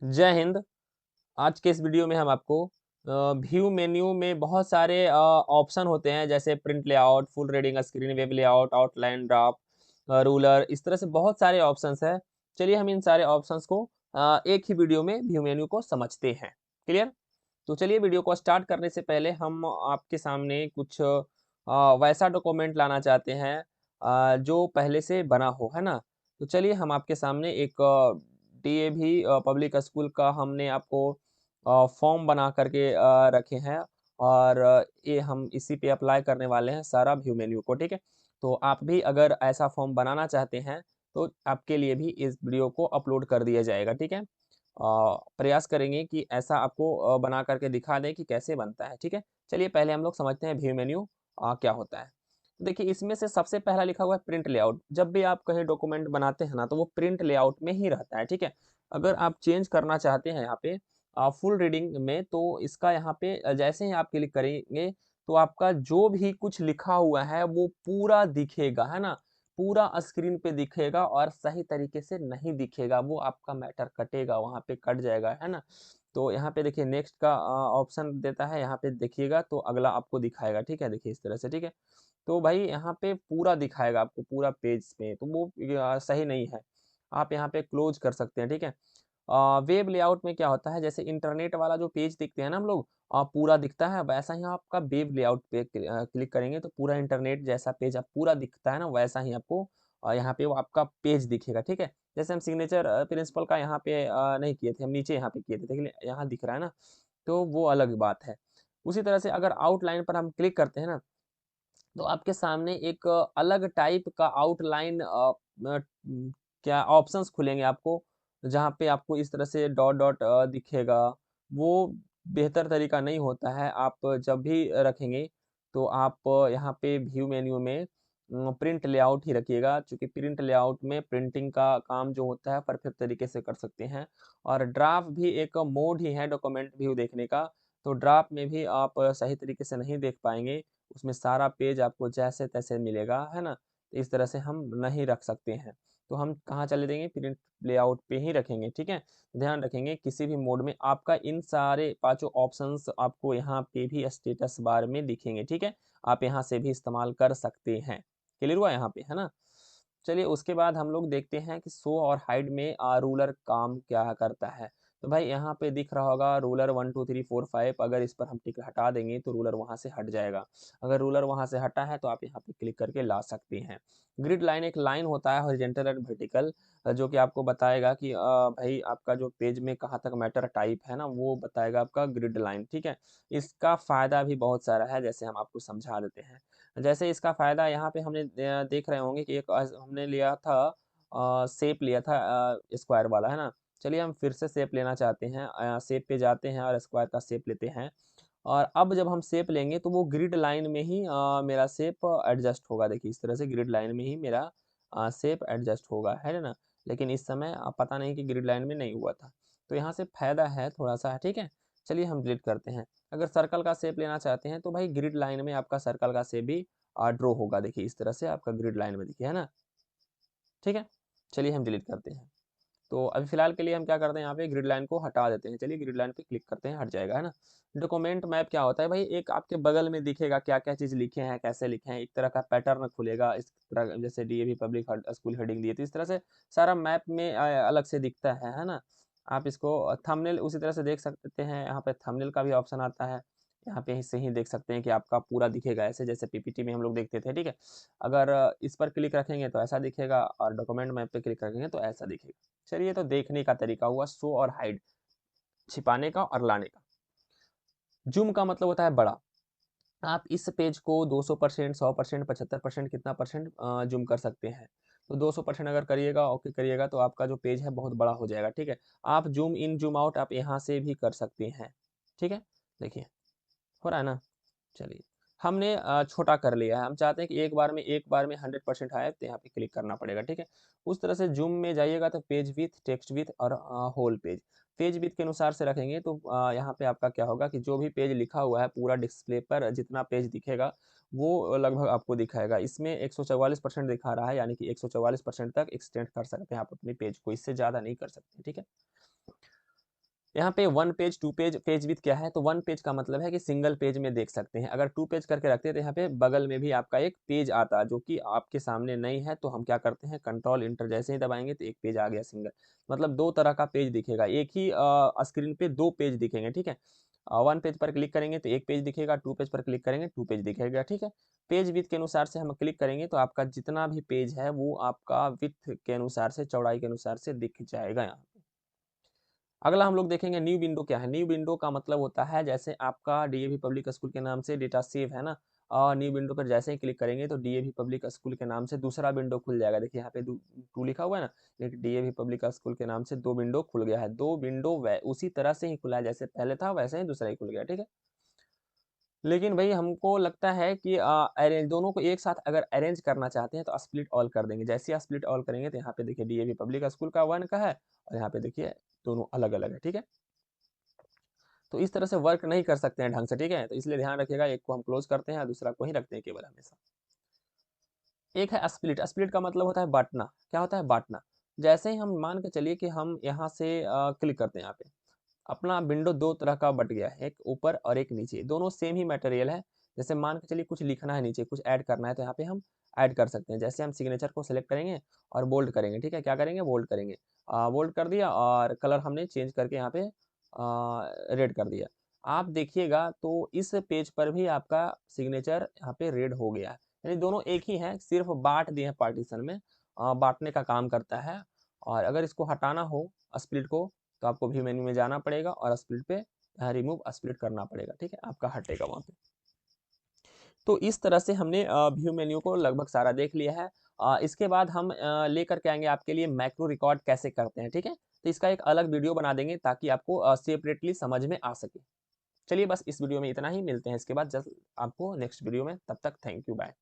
जय हिंद। आज के इस वीडियो में हम आपको व्यू मेन्यू में बहुत सारे ऑप्शन होते हैं, जैसे print layout, full reading screen, web layout, outline, draft, ruler, इस तरह से बहुत सारे ऑप्शंस हैं। चलिए हम इन सारे ऑप्शंस को एक ही वीडियो में व्यू मेन्यू को समझते हैं। क्लियर? तो चलिए वीडियो को स्टार्ट करने से पहले हम आपके सामने कुछ वैसा डॉक्यूमेंट लाना चाहते हैं जो पहले से बना हो, है ना। तो चलिए हम आपके सामने एक डीएवी पब्लिक स्कूल का हमने आपको फॉर्म बना करके रखे हैं, और ये हम इसी पे अप्लाई करने वाले हैं सारा व्यू मेन्यू को। ठीक है, तो आप भी अगर ऐसा फॉर्म बनाना चाहते हैं तो आपके लिए भी इस वीडियो को अपलोड कर दिया जाएगा। ठीक है, प्रयास करेंगे कि ऐसा आपको बना करके दिखा दें कि कैसे बनता है। ठीक है, चलिए पहले हम लोग समझते हैं व्यू मेन्यू क्या होता है। तो देखिए, इसमें से सबसे पहला लिखा हुआ है प्रिंट लेआउट। जब भी आप कहीं डॉक्यूमेंट बनाते हैं ना, तो वो प्रिंट लेआउट में ही रहता है। ठीक है, अगर आप चेंज करना चाहते हैं यहाँ पे फुल रीडिंग में, तो इसका यहाँ पे जैसे ही आप क्लिक करेंगे तो आपका जो भी कुछ लिखा हुआ है वो पूरा दिखेगा, है ना। पूरा स्क्रीन पे दिखेगा और सही तरीके से नहीं दिखेगा, वो आपका मैटर कटेगा, वहाँ पे कट जाएगा, है ना। तो यहाँ पे देखिए नेक्स्ट का ऑप्शन देता है, यहाँ पे देखिएगा तो अगला आपको दिखाएगा। ठीक है, देखिए इस तरह से। ठीक है, तो भाई यहाँ पे पूरा दिखाएगा आपको पूरा पेज पे, तो वो सही नहीं है। आप यहाँ पे क्लोज कर सकते हैं। ठीक है, वेब लेआउट में क्या होता है, जैसे इंटरनेट वाला जो पेज दिखते हैं ना हम लोग, पूरा दिखता है, वैसा ही आपका वेब लेआउट पे क्लिक करेंगे तो पूरा इंटरनेट जैसा पेज आप पूरा दिखता है ना, वैसा ही आपको यहाँ पे वो आपका पेज दिखेगा। ठीक है, जैसे हम सिग्नेचर प्रिंसिपल का यहाँ पे नहीं किए थे, हम नीचे यहाँ पे किए थे, देखिए यहाँ दिख रहा है ना, तो वो अलग बात है। उसी तरह से अगर आउटलाइन पर हम क्लिक करते हैं ना, तो आपके सामने एक अलग टाइप का आउटलाइन क्या ऑप्शंस खुलेंगे आपको, जहाँ पे आपको इस तरह से डॉट डॉट दिखेगा। वो बेहतर तरीका नहीं होता है। आप जब भी रखेंगे तो आप यहाँ पे व्यू मेन्यू में प्रिंट लेआउट ही रखिएगा, क्योंकि प्रिंट लेआउट में प्रिंटिंग का काम जो होता है परफेक्ट तरीके से कर सकते हैं। और ड्राफ्ट भी एक मोड ही है डॉक्यूमेंट व्यू देखने का, तो ड्राफ्ट में भी आप सही तरीके से नहीं देख पाएंगे, उसमें सारा पेज आपको जैसे तैसे मिलेगा, है ना। तो इस तरह से हम नहीं रख सकते हैं, तो हम कहाँ चले देंगे, प्रिंट लेआउट पे ही रखेंगे। ठीक है, ध्यान रखेंगे किसी भी मोड में आपका इन सारे पांचों ऑप्शंस आपको यहाँ पे भी स्टेटस बार में दिखेंगे। ठीक है, आप यहाँ से भी इस्तेमाल कर सकते हैं। क्लियर हुआ यहाँ पे, है ना। चलिए उसके बाद हम लोग देखते हैं कि शो और हाइड में रूलर काम क्या करता है। तो भाई यहाँ पे दिख रहा होगा रूलर 1 2 3 4 5, अगर इस पर हम टिक हटा देंगे तो रूलर वहां से हट जाएगा। अगर रूलर वहां से हटा है तो आप यहाँ पे क्लिक करके ला सकते हैं। ग्रिड लाइन एक लाइन होता है हॉरिजॉन्टल एंड वर्टिकल, जो कि आपको बताएगा कि भाई आपका जो पेज में कहाँ तक मैटर टाइप है ना, वो बताएगा आपका ग्रिड लाइन। ठीक है, इसका फायदा भी बहुत सारा है, जैसे हम आपको समझा देते हैं। जैसे इसका फ़ायदा यहाँ पे हमने देख रहे होंगे कि एक हमने लिया था शेप लिया था स्क्वायर वाला, है ना। चलिए हम फिर से शेप लेना चाहते हैं, शेप पे जाते हैं और स्क्वायर का शेप लेते हैं। और अब जब हम शेप लेंगे तो वो ग्रिड लाइन में ही मेरा शेप एडजस्ट होगा। देखिए इस तरह से ग्रिड लाइन में ही मेरा शेप एडजस्ट होगा, है ना। लेकिन इस समय पता नहीं कि ग्रिड लाइन में नहीं हुआ था, तो यहाँ से फ़ायदा है थोड़ा सा। ठीक है, चलिए हम डिलीट करते हैं। अगर सर्कल का शेप लेना चाहते हैं तो भाई ग्रिड लाइन में आपका सर्कल का शेप भी ड्रॉ होगा। देखिए इस तरह से आपका ग्रिड लाइन में दिखे, है ना। ठीक है, चलिए हम डिलीट करते हैं। तो अभी फिलहाल के लिए हम क्या करते हैं, यहाँ पे ग्रिड लाइन को हटा देते हैं। चलिए ग्रिड लाइन पे क्लिक करते हैं, हट जाएगा, है ना। डॉक्यूमेंट मैप क्या होता है भाई, एक आपके बगल में दिखेगा क्या क्या चीज़ लिखे हैं, कैसे लिखे हैं, एक तरह का पैटर्न खुलेगा इस तरह, जैसे डीएवी पब्लिक स्कूल हेडिंग दिए तो इस तरह से सारा मैप में अलग से दिखता है ना। आप इसको थंबनेल उसी तरह से देख सकते हैं, यहाँ पे थंबनेल का भी ऑप्शन आता है। यहाँ पे से ही देख सकते हैं कि आपका पूरा दिखेगा, ऐसे जैसे पीपीटी में हम लोग देखते थे। ठीक है, अगर इस पर क्लिक रखेंगे तो ऐसा दिखेगा, और डॉक्यूमेंट मैप पे क्लिक रखेंगे तो ऐसा दिखेगा। चलिए, तो देखने का तरीका हुआ शो और हाइड, छिपाने का और लाने का। जूम का मतलब होता है बड़ा। आप इस पेज को 200%, 100%, 75%, कितना परसेंट जूम कर सकते हैं। तो 200% अगर करिएगा, ओके करिएगा, तो आपका जो पेज है बहुत बड़ा हो जाएगा। ठीक है, आप जूम इन जूम आउट आप यहाँ से भी कर सकते हैं। ठीक है, देखिए हो रहा है ना। चलिए हमने छोटा कर लिया है, हम चाहते हैं कि एक बार में 100% आए, तो यहाँ पे क्लिक करना पड़ेगा। ठीक है, उस तरह से जूम में जाइएगा तो पेज विथ, टेक्स्ट विथ और होल पेज, पेज विथ के अनुसार से रखेंगे तो यहाँ पे आपका क्या होगा कि जो भी पेज लिखा हुआ है पूरा डिस्प्ले पर जितना पेज दिखेगा वो लगभग आपको दिखाएगा। इसमें 144% दिखा रहा है, यानी कि 144% तक एक्सटेंड कर सकते हैं आप अपने पेज को, इससे ज़्यादा नहीं कर सकते। ठीक है, यहाँ पे 1 पेज, 2 पेज, पेज विड्थ क्या है, तो 1 पेज का मतलब है कि सिंगल पेज में देख सकते हैं। अगर 2 पेज करके रखते हैं तो यहाँ पे बगल में भी आपका एक पेज आता है, जो कि आपके सामने नहीं है, तो हम क्या करते हैं, कंट्रोल इंटर जैसे ही दबाएंगे तो एक पेज आ गया सिंगल। मतलब 2 तरह का पेज दिखेगा, एक ही स्क्रीन पे 2 पेज दिखेंगे, ठीक है। 1 पेज पर क्लिक करेंगे तो एक पेज दिखेगा, 2 पेज पर क्लिक करेंगे 2 पेज दिखेगा, ठीक है। पेज विड्थ के अनुसार से हम क्लिक करेंगे तो आपका जितना भी पेज है वो आपका विड्थ के अनुसार से, चौड़ाई के अनुसार से दिख जाएगा यहाँ पे। अगला हम लोग देखेंगे न्यू विंडो क्या है। न्यू विंडो का मतलब होता है जैसे आपका डीएवी पब्लिक स्कूल के नाम से डेटा सेव है ना, और न्यू विंडो पर जैसे ही क्लिक करेंगे तो डीएवी पब्लिक स्कूल के नाम से दूसरा विंडो खुल जाएगा। देखिए यहाँ पे 2 लिखा हुआ है ना, एक डीएवी पब्लिक स्कूल के नाम से 2 विंडो खुल गया है। 2 विंडो उसी तरह से ही खुला है, जैसे पहले था वैसे ही दूसरा ही खुल गया, ठीक है। लेकिन भाई हमको लगता है कि अरेंज दोनों को एक साथ अगर अरेंज करना चाहते हैं तो स्प्लिट ऑल कर देंगे। जैसे ही स्प्लिट ऑल करेंगे तो यहाँ पे देखिए डीएवी पब्लिक स्कूल का 1 का है, और यहाँ पे देखिए दोनों अलग अलग है, ठीक है। तो इस तरह से वर्क नहीं कर सकते हैं ढंग से, ठीक है। तो इसलिए ध्यान रखिएगा, एक को हम क्लोज करते हैं और दूसरा को ही रखते हैं केवल हमेशा। एक है स्प्लिट। स्प्लिट का मतलब होता है बांटना। क्या होता है, बांटना। जैसे ही हम मान के चलिए कि हम यहाँ से क्लिक करते हैं, यहाँ पे अपना विंडो 2 तरह का बट गया है, एक ऊपर और एक नीचे, दोनों सेम ही मटेरियल है। जैसे मान के चलिए कुछ लिखना है नीचे, कुछ ऐड करना है, तो यहाँ पे हम ऐड कर सकते हैं। जैसे हम सिग्नेचर को सिलेक्ट करेंगे और बोल्ड करेंगे, ठीक है। क्या करेंगे, बोल्ड करेंगे। बोल्ड कर दिया और कलर हमने चेंज करके यहाँ पे रेड कर दिया। आप देखिएगा तो इस पेज पर भी आपका सिग्नेचर यहाँ पे रेड हो गया है, यानी दोनों एक ही हैं, सिर्फ बांट दिए हैं पार्टीशन में। बांटने का काम करता है। और अगर इसको हटाना हो स्प्लिट को, तो आपको व्यू मेन्यू में जाना पड़ेगा और स्प्लिट पे रिमूव स्प्लिट करना पड़ेगा, ठीक है, आपका हटेगा वहाँ पे। तो इस तरह से हमने व्यू मेन्यू को लगभग सारा देख लिया है। इसके बाद हम लेकर के आएंगे आपके लिए मैक्रो रिकॉर्ड कैसे करते हैं, ठीक है। तो इसका एक अलग वीडियो बना देंगे ताकि आपको सेपरेटली समझ में आ सके। चलिए बस इस वीडियो में इतना ही, मिलते हैं इसके बाद जल्द आपको नेक्स्ट वीडियो में। तब तक थैंक यू, बाय।